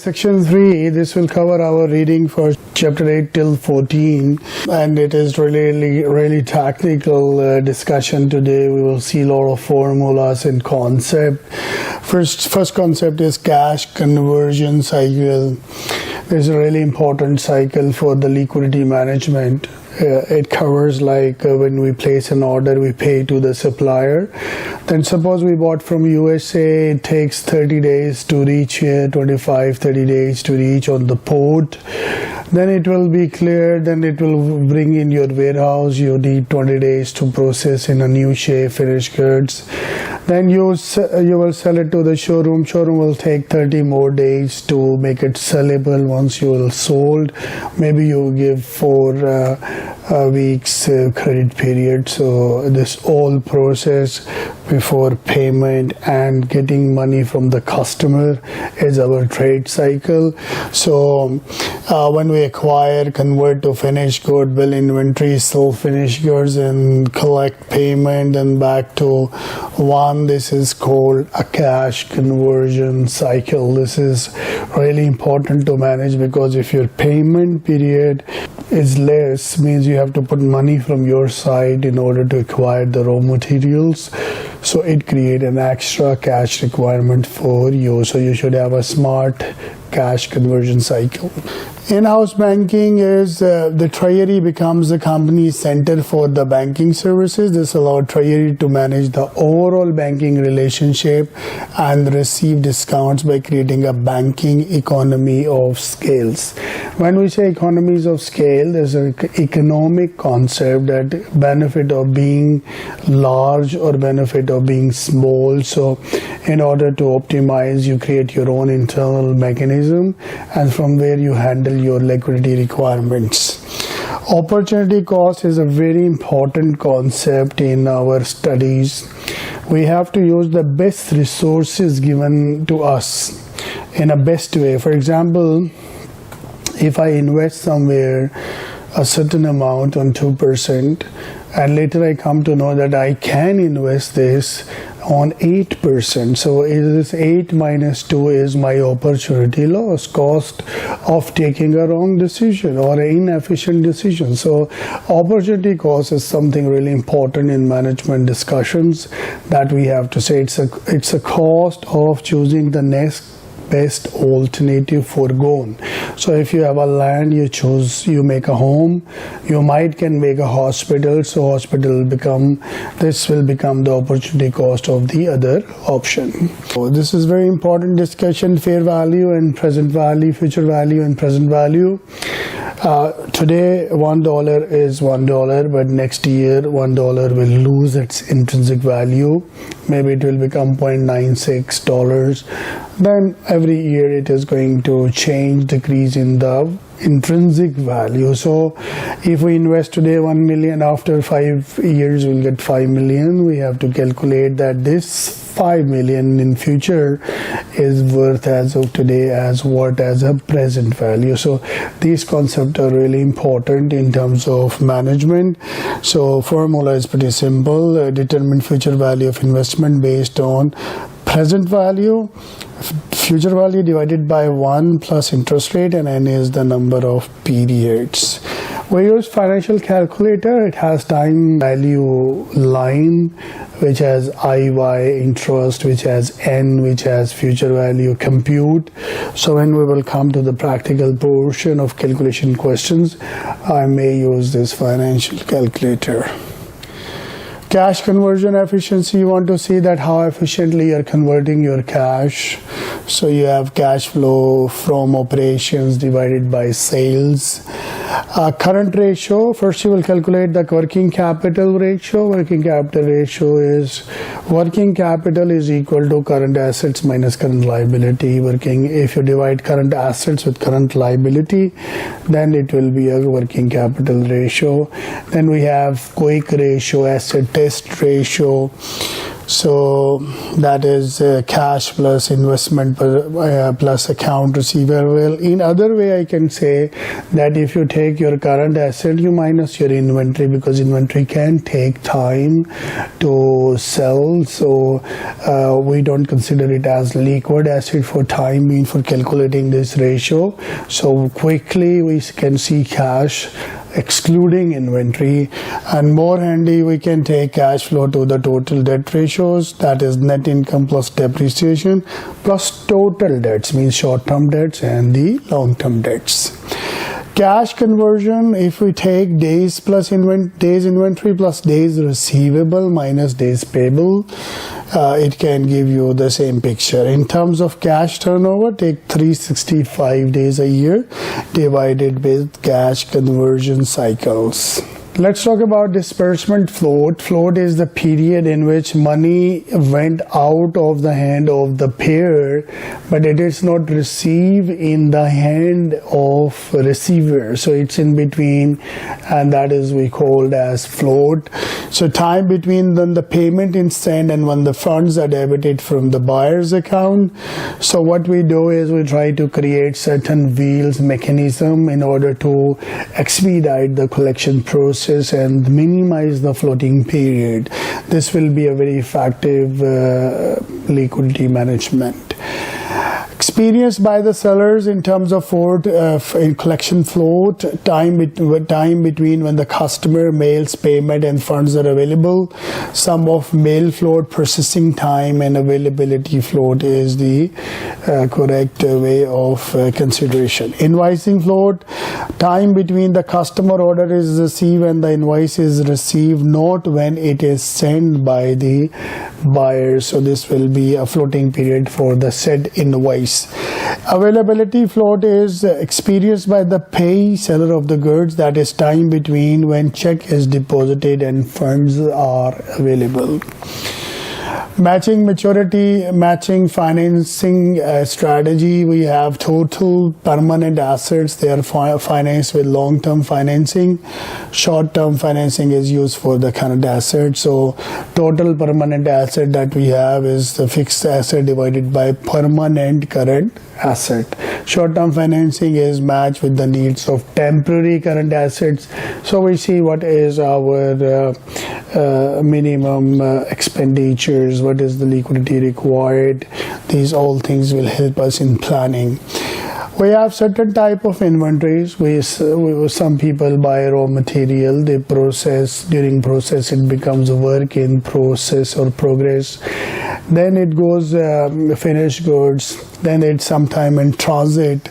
section 3. This will cover our reading for chapter 8 till 14, and it is really technical discussion today. We will see a lot of formulas and concept. First concept is cash conversion cycle. This is a really important cycle for the liquidity management. It covers like when we place an order, we pay to the supplier. Then suppose we bought from USA, it takes 30 days to reach here, 25-30 days to reach on the port. Then it will be cleared, then it will bring in your warehouse. You need 20 days to process in a new shape, finished goods. Then you will sell it to the showroom. Showroom will take 30 more days to make it sellable. Once you will sold, maybe you give 4 weeks credit period. So this whole process before payment and getting money from the customer is our trade cycle. So when we acquire, convert to finished good, bill inventory, sell finished goods, and collect payment, and back to one. This is called a cash conversion cycle. This is really important to manage, because if your payment period is less, means you have to put money from your side in order to acquire the raw materials. So it creates an extra cash requirement for you. So you should have a smart cash conversion cycle. In-house banking is the Treasury becomes the company's center for the banking services. This allows Treasury to manage the overall banking relationship and receive discounts by creating a banking economy of scales. When we say economies of scale, there's an economic concept that benefit of being large or benefit of being small. So in order to optimize, you create your own internal mechanism, and from where you handle your liquidity requirements. Opportunity cost is a very important concept in our studies. We have to use the best resources given to us in a best way. For example, if I invest somewhere a certain amount on 2%, and later I come to know that I can invest this on 8%. So this 8 minus 2 is my opportunity loss, cost of taking a wrong decision or an inefficient decision. So opportunity cost is something really important in management discussions that we have to say. It's a cost of choosing the next best alternative foregone. So if you have a land, you make a home, you can make a hospital. So this will become the opportunity cost of the other option. So this is very important discussion: fair value and present value, future value and present value. Today $1 is $1, but next year $1 will lose its intrinsic value. Maybe it will become $0.96. Then every year it is going to decrease in the intrinsic value. So if we invest today 1 million, after 5 years we'll get 5 million. We have to calculate that this 5 million in future is worth as of today as a present value. So these concepts are really important in terms of management. So formula is pretty simple: determine future value of investment based on present value, future value divided by 1 plus interest rate, and n is the number of periods. We use financial calculator. It has time value line, which has IY interest, which has N, which has future value compute. So when we will come to the practical portion of calculation questions, I may use this financial calculator. Cash conversion efficiency, you want to see that how efficiently you are converting your cash. So you have cash flow from operations divided by sales. Current ratio, first you will calculate the working capital ratio. Working capital ratio is working capital is equal to current assets minus current liability. If you divide current assets with current liability, then it will be a working capital ratio. Then we have quick ratio, asset test ratio. So that is cash plus investment plus account receivable. In other way, I can say that if you take your current asset, you minus your inventory, because inventory can take time to sell. So we don't consider it as liquid asset for time being for calculating this ratio. So quickly we can see cash excluding inventory, and more handy we can take cash flow to the total debt ratios, that is net income plus depreciation plus total debts, means short-term debts and the long-term debts. Cash conversion, if we take days plus days inventory plus days receivable minus days payable, it can give you the same picture. In terms of cash turnover, take 365 days a year divided with cash conversion cycles. Let's talk about disbursement float. Float is the period in which money went out of the hand of the payer, but it is not received in the hand of receiver. So it's in between, and that is we called as float. So time between when the payment is sent and when the funds are debited from the buyer's account. So what we do is we try to create certain wheels mechanism in order to expedite the collection process and minimize the floating period. This will be a very effective liquidity management. Experienced by the sellers in terms of collection float, time between when the customer mails payment and funds are available. Sum of mail float, processing time, and availability float is the correct way of consideration. Invoicing float, time between the customer order is received and the invoice is received, not when it is sent by the buyer. So this will be a floating period for the said invoice. Availability float is experienced by the pay seller of the goods, that is time between when check is deposited and funds are available. Matching maturity, matching financing strategy. We have total permanent assets. They are financed with long-term financing. Short-term financing is used for the current asset. So total permanent asset that we have is the fixed asset divided by permanent current asset. Short-term financing is matched with the needs of temporary current assets. So we see what is our minimum expenditures, what is the liquidity required. These all things will help us in planning. We have certain type of inventories. Some people buy raw material, they process. During process it becomes a work in process or progress. Then it goes finished goods. Then it's sometime in transit,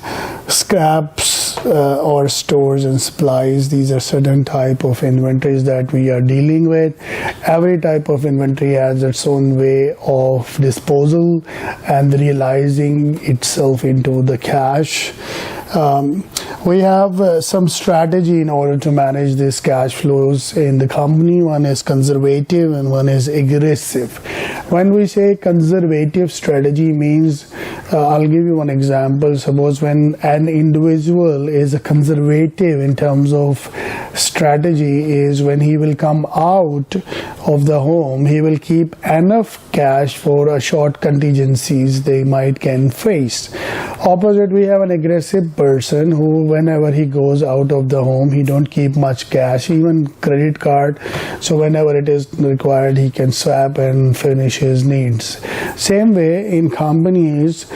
scraps or stores and supplies. These are certain type of inventories that we are dealing with. Every type of inventory has its own way of disposal and realizing itself into the cash. We have some strategy in order to manage these cash flows in the company. One is conservative and one is aggressive. When we say conservative strategy means, I'll give you one example. Suppose when an individual is a conservative in terms of strategy is when he will come out of the home, he will keep enough cash for a short contingencies they can face. Opposite, we have an aggressive person who whenever he goes out of the home, he don't keep much cash, even credit card. So whenever it is required, he can swap and finish his needs. Same way in companies,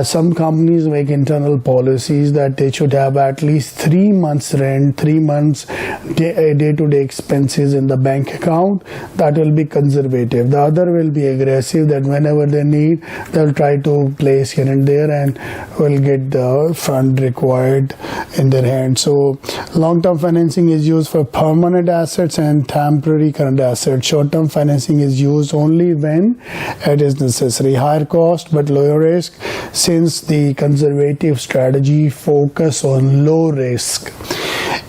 some companies make internal policies that they should have at least 3 months rent, 3 months day-to-day expenses in the bank account. That will be conservative. The other will be aggressive, that whenever they need, they'll try to place here and there and will get the fund required in their hand. So long-term financing is used for permanent assets and temporary current assets. Short-term financing is used only when it is necessary. Higher cost but lower risk, since the conservative strategy focus on low risk.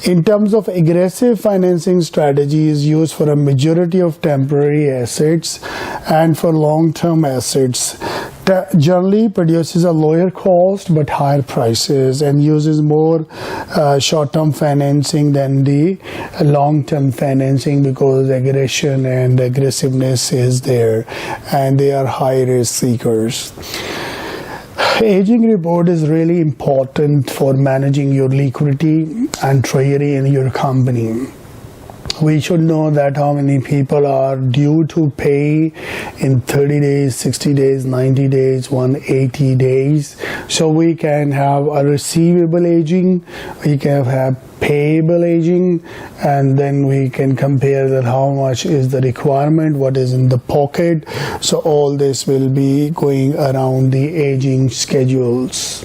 In terms of aggressive financing strategy is used for a majority of temporary assets and for long-term assets. that generally produces a lower cost but higher prices and uses more short-term financing than the long-term financing, because aggression and aggressiveness is there and they are high risk seekers. Aging report is really important for managing your liquidity and treasury in your company. We should know that how many people are due to pay in 30 days, 60 days, 90 days, 180 days. So we can have a receivable aging, we can have payable aging, and then we can compare that how much is the requirement, what is in the pocket. So all this will be going around the aging schedules.